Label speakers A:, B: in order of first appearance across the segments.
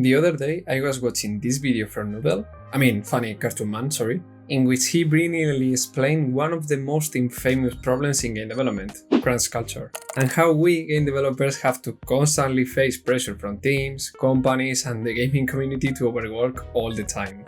A: The other day, I was watching this video from Funny Cartoon Man, in which he brilliantly explained one of the most infamous problems in game development, crunch culture, and how we game developers have to constantly face pressure from teams, companies, and the gaming community to overwork all the time.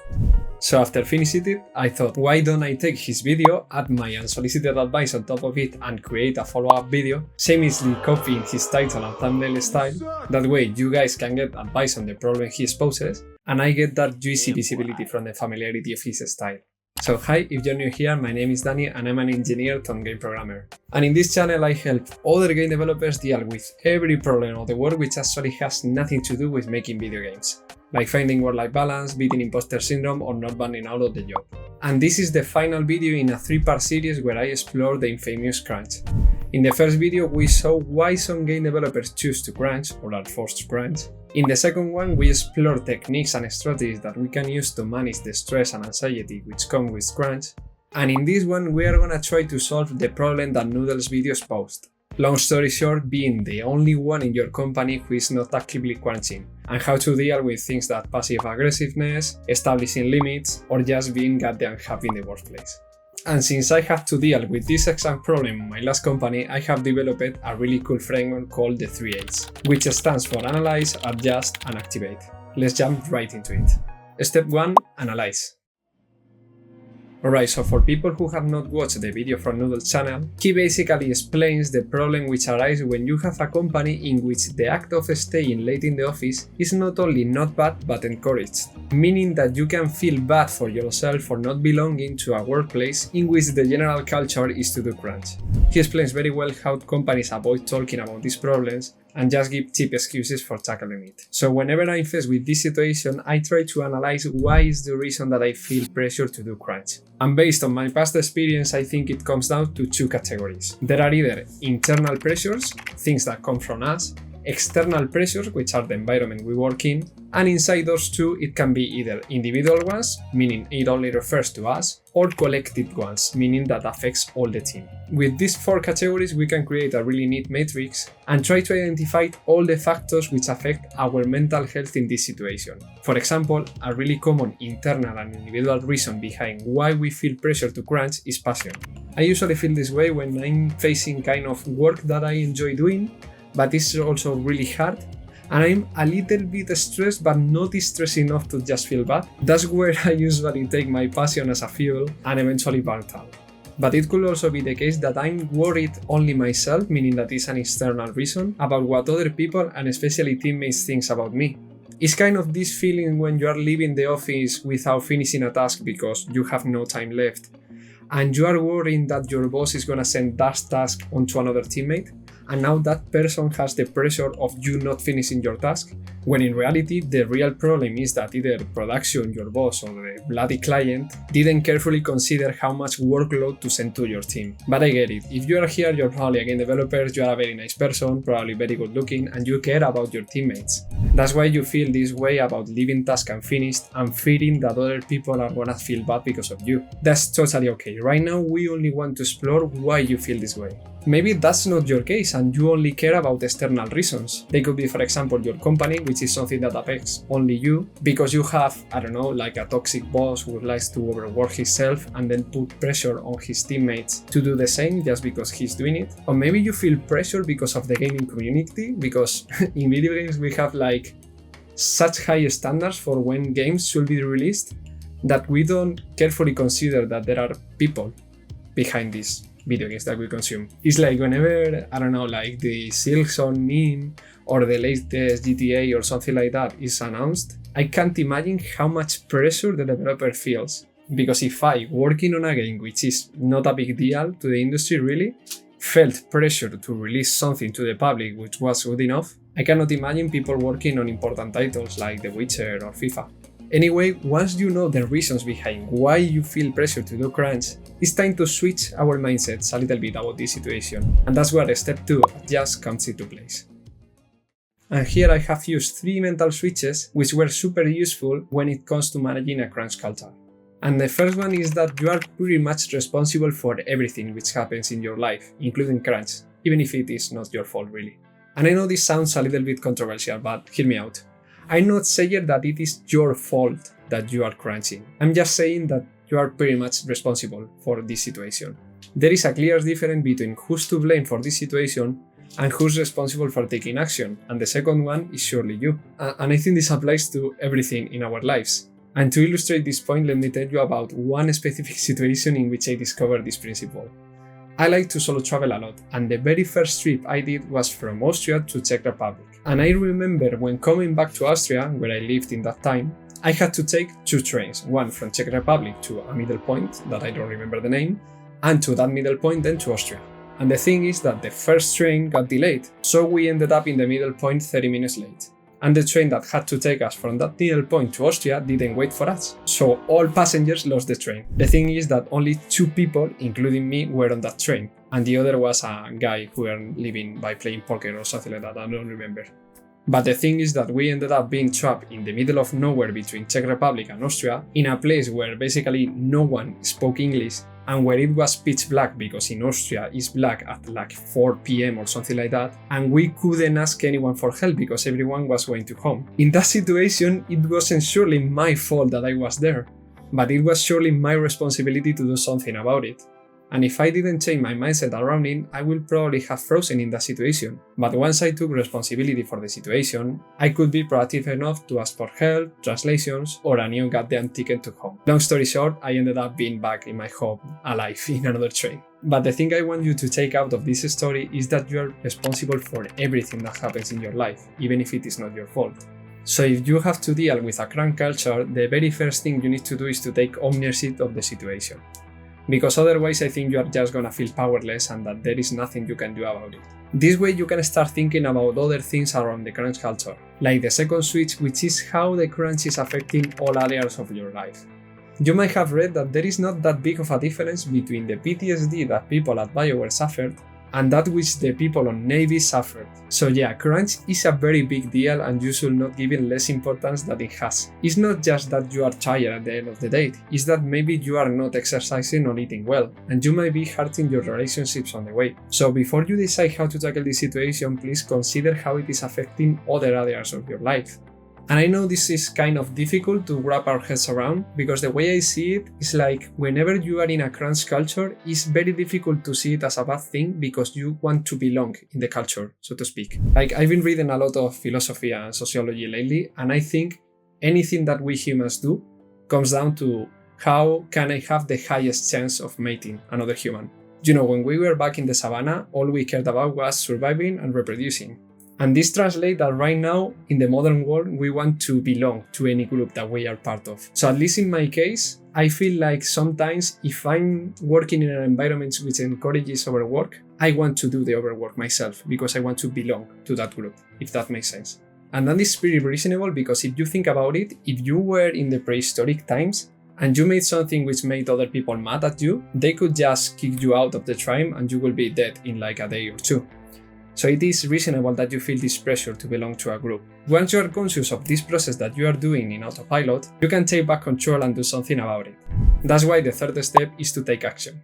A: So after finishing it, I thought, why don't I take his video, add my unsolicited advice on top of it, and create a follow-up video, shamelessly copying his title and thumbnail style. That way you guys can get advice on the problem he exposes, and I get that juicy visibility from the familiarity of his style. So hi, if you're new here, my name is Danny and I'm an engineer turned game programmer. And in this channel I help other game developers deal with every problem of the world which actually has nothing to do with making video games, like finding work-life balance, beating imposter syndrome, or not burning out of the job. And this is the final video in a 3-part series where I explore the infamous crunch. In the first video we saw why some game developers choose to crunch or are forced to crunch. In the second one we explore techniques and strategies that we can use to manage the stress and anxiety which come with crunch. And in this one we are gonna try to solve the problem that Noodle's videos posed. Long story short, being the only one in your company who is not actively crunching, and how to deal with things like passive aggressiveness, establishing limits, or just being goddamn happy in the workplace. And since I have to deal with this exact problem in my last company, I have developed a really cool framework called the 3 A's, which stands for Analyze, Adjust, and Activate. Let's jump right into it. Step 1. Analyze. Alright, so for people who have not watched the video from Noodle's channel, he basically explains the problem which arises when you have a company in which the act of staying late in the office is not only not bad but encouraged, meaning that you can feel bad for yourself for not belonging to a workplace in which the general culture is to do crunch. He explains very well how companies avoid talking about these problems and just give cheap excuses for tackling it. So whenever I'm faced with this situation, I try to analyze why is the reason that I feel pressure to do crunch. And based on my past experience, I think it comes down to 2 categories. There are either internal pressures, things that come from us, external pressures, which are the environment we work in, and inside those 2 it can be either individual ones, meaning it only refers to us, or collective ones, meaning that affects all the team. With these 4 categories we can create a really neat matrix and try to identify all the factors which affect our mental health in this situation. For example, a really common internal and individual reason behind why we feel pressure to crunch is passion. I usually feel this way when I'm facing kind of work that I enjoy doing, but it's also really hard, and I'm a little bit stressed but not stressed enough to just feel bad. That's where I usually take my passion as a fuel and eventually burn out. But it could also be the case that I'm worried only myself, meaning that it's an external reason, about what other people and especially teammates think about me. It's kind of this feeling when you are leaving the office without finishing a task because you have no time left, and you are worrying that your boss is gonna send that task onto another teammate, and now that person has the pressure of you not finishing your task, when in reality the real problem is that either production, your boss, or the bloody client didn't carefully consider how much workload to send to your team. But I get it, if you are here you're probably a game developer, you are a very nice person, probably very good looking, and you care about your teammates. That's why you feel this way about leaving task unfinished and fearing that other people are gonna feel bad because of you. That's totally okay. Right now we only want to explore why you feel this way. Maybe that's not your case and you only care about external reasons. They could be, for example, your company, which is something that affects only you because you have, like a toxic boss who likes to overwork himself and then put pressure on his teammates to do the same just because he's doing it. Or maybe you feel pressure because of the gaming community, because in video games we have such high standards for when games should be released that we don't carefully consider that there are people behind this video games that we consume. It's like whenever, the Silksong meme or the latest GTA or something like that is announced, I can't imagine how much pressure the developer feels. Because if I, working on a game which is not a big deal to the industry really, felt pressure to release something to the public which was good enough, I cannot imagine people working on important titles like The Witcher or FIFA. Anyway, once you know the reasons behind why you feel pressure to do crunch, it's time to switch our mindsets a little bit about this situation. And that's where step 2, Adjust, comes into place. And here I have used 3 mental switches which were super useful when it comes to managing a crunch culture. And the first one is that you are pretty much responsible for everything which happens in your life, including crunch, even if it is not your fault really. And I know this sounds a little bit controversial, but hear me out. I'm not saying that it is your fault that you are crunching. I'm just saying that you are pretty much responsible for this situation. There is a clear difference between who's to blame for this situation and who's responsible for taking action, and the second one is surely you. And I think this applies to everything in our lives. And to illustrate this point, let me tell you about one specific situation in which I discovered this principle. I like to solo travel a lot, and the very first trip I did was from Austria to Czech Republic. And I remember when coming back to Austria, where I lived in that time, I had to take two trains, one from Czech Republic to a middle point that I don't remember the name, and to that middle point then to Austria. And the thing is that the first train got delayed, so we ended up in the middle point 30 minutes late. And the train that had to take us from that middle point to Austria didn't wait for us, so all passengers lost the train. The thing is that only 2 people, including me, were on that train, and the other was a guy who earned living by playing poker or something like that, I don't remember. But the thing is that we ended up being trapped in the middle of nowhere between Czech Republic and Austria, in a place where basically no one spoke English, and where it was pitch black, because in Austria it's black at like 4 p.m. or something like that, and we couldn't ask anyone for help because everyone was going to home. In that situation, it wasn't surely my fault that I was there, but it was surely my responsibility to do something about it. And if I didn't change my mindset around it, I would probably have frozen in that situation. But once I took responsibility for the situation, I could be proactive enough to ask for help, translations, or a new goddamn ticket to home. Long story short, I ended up being back in my home, alive, in another train. But the thing I want you to take out of this story is that you are responsible for everything that happens in your life, even if it is not your fault. So if you have to deal with a crunch culture, the very first thing you need to do is to take ownership of the situation. Because otherwise I think you are just gonna feel powerless and that there is nothing you can do about it. This way you can start thinking about other things around the crunch culture, like the second switch, which is how the crunch is affecting all areas of your life. You might have read that there is not that big of a difference between the PTSD that people at BioWare suffered and that which the people on Navy suffered. So yeah, crunch is a very big deal and you should not give it less importance than it has. It's not just that you are tired at the end of the day, it's that maybe you are not exercising or eating well, and you might be hurting your relationships on the way. So before you decide how to tackle this situation, please consider how it is affecting other areas of your life. And I know this is kind of difficult to wrap our heads around, because the way I see it is like whenever you are in a crunch culture, it's very difficult to see it as a bad thing because you want to belong in the culture, so to speak. Like, I've been reading a lot of philosophy and sociology lately, and I think anything that we humans do comes down to how can I have the highest chance of mating another human. You know, when we were back in the savannah, all we cared about was surviving and reproducing. And this translates that right now, in the modern world, we want to belong to any group that we are part of. So at least in my case, I feel like sometimes if I'm working in an environment which encourages overwork, I want to do the overwork myself because I want to belong to that group, if that makes sense. And that is pretty reasonable because if you think about it, if you were in the prehistoric times and you made something which made other people mad at you, they could just kick you out of the tribe and you will be dead in like a day or two. So it is reasonable that you feel this pressure to belong to a group. Once you are conscious of this process that you are doing in autopilot, you can take back control and do something about it. That's why the third step is to take action.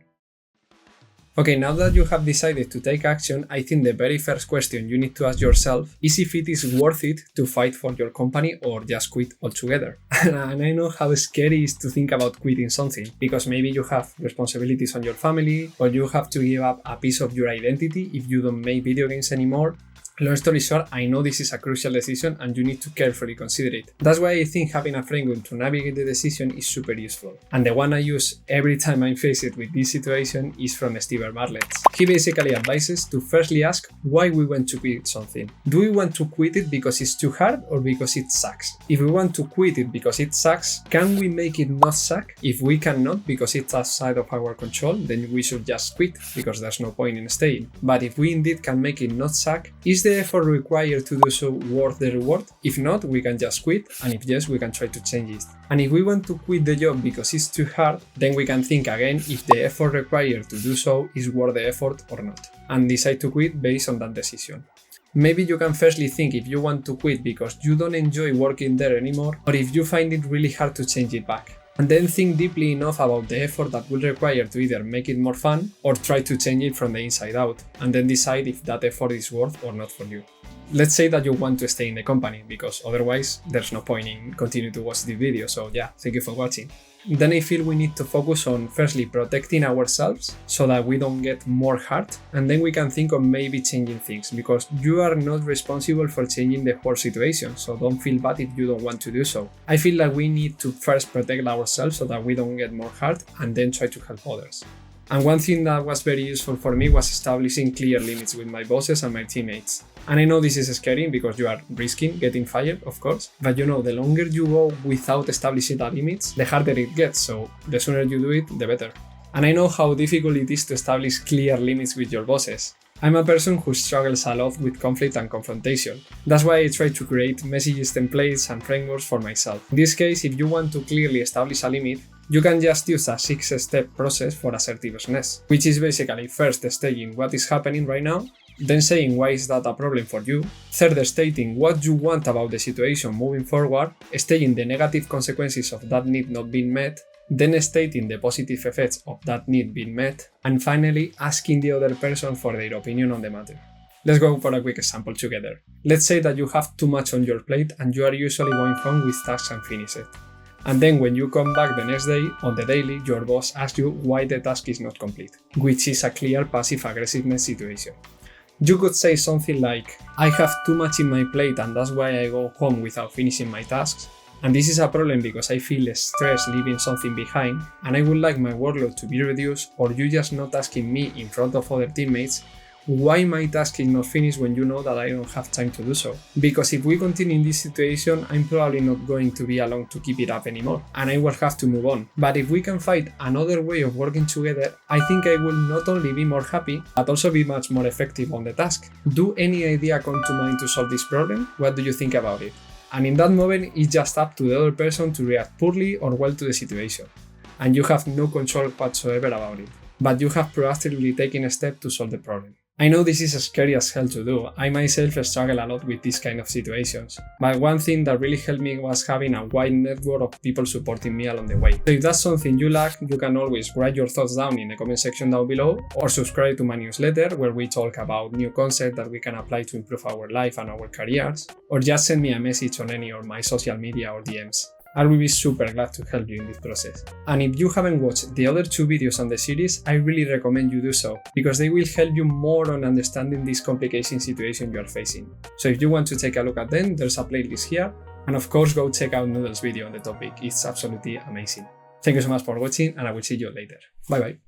A: Okay, now that you have decided to take action, I think the very first question you need to ask yourself is if it is worth it to fight for your company or just quit altogether. And I know how scary it is to think about quitting something, because maybe you have responsibilities on your family, or you have to give up a piece of your identity if you don't make video games anymore. Long story short, I know this is a crucial decision and you need to carefully consider it. That's why I think having a framework to navigate the decision is super useful. And the one I use every time I'm faced with this situation is from Steve Bartlett. He basically advises to firstly ask why we want to quit something. Do we want to quit it because it's too hard or because it sucks? If we want to quit it because it sucks, can we make it not suck? If we cannot because it's outside of our control, then we should just quit because there's no point in staying. But if we indeed can make it not suck, is the effort required to do so worth the reward? If not, we can just quit, and if yes, we can try to change it. And if we want to quit the job because it's too hard, then we can think again if the effort required to do so is worth the effort or not, and decide to quit based on that decision. Maybe you can firstly think if you want to quit because you don't enjoy working there anymore, or if you find it really hard to change it back. And then think deeply enough about the effort that will require to either make it more fun or try to change it from the inside out, and then decide if that effort is worth or not for you. Let's say that you want to stay in the company, because otherwise there's no point in continuing to watch the video, so yeah, thank you for watching. Then I feel we need to focus on firstly protecting ourselves so that we don't get more hurt, and then we can think of maybe changing things, because you are not responsible for changing the whole situation, so don't feel bad if you don't want to do so. I feel like we need to first protect ourselves so that we don't get more hurt, and then try to help others. And one thing that was very useful for me was establishing clear limits with my bosses and my teammates. And I know this is scary because you are risking getting fired, of course, but you know, the longer you go without establishing the limits, the harder it gets, so the sooner you do it, the better. And I know how difficult it is to establish clear limits with your bosses. I'm a person who struggles a lot with conflict and confrontation. That's why I try to create messages, templates, and frameworks for myself. In this case, if you want to clearly establish a limit, you can just use a 6-step process for assertiveness, which is basically first stating what is happening right now, then saying why is that a problem for you, third stating what you want about the situation moving forward, stating the negative consequences of that need not being met, then stating the positive effects of that need being met, and finally asking the other person for their opinion on the matter. Let's go for a quick example together. Let's say that you have too much on your plate and you are usually going home with tasks unfinished. And then when you come back the next day, on the daily, your boss asks you why the task is not complete, which is a clear passive-aggressiveness situation. You could say something like, I have too much in my plate and that's why I go home without finishing my tasks, and this is a problem because I feel stressed leaving something behind and I would like my workload to be reduced, or you just not asking me in front of other teammates why my task is not finished when you know that I don't have time to do so. Because if we continue in this situation, I'm probably not going to be along to keep it up anymore, and I will have to move on. But if we can find another way of working together, I think I will not only be more happy, but also be much more effective on the task. Do any idea come to mind to solve this problem? What do you think about it? And in that moment, it's just up to the other person to react poorly or well to the situation, and you have no control whatsoever about it. But you have proactively taken a step to solve the problem. I know this is scary as hell to do. I myself struggle a lot with these kind of situations, but one thing that really helped me was having a wide network of people supporting me along the way. So if that's something you lack, you can always write your thoughts down in the comment section down below, or subscribe to my newsletter where we talk about new concepts that we can apply to improve our life and our careers, or just send me a message on any of my social media or DMs. I will be super glad to help you in this process. And if you haven't watched the other 2 videos on the series, I really recommend you do so, because they will help you more on understanding this complicated situation you are facing. So if you want to take a look at them, there's a playlist here, and of course go check out Noodle's video on the topic, it's absolutely amazing. Thank you so much for watching, and I will see you later. Bye bye.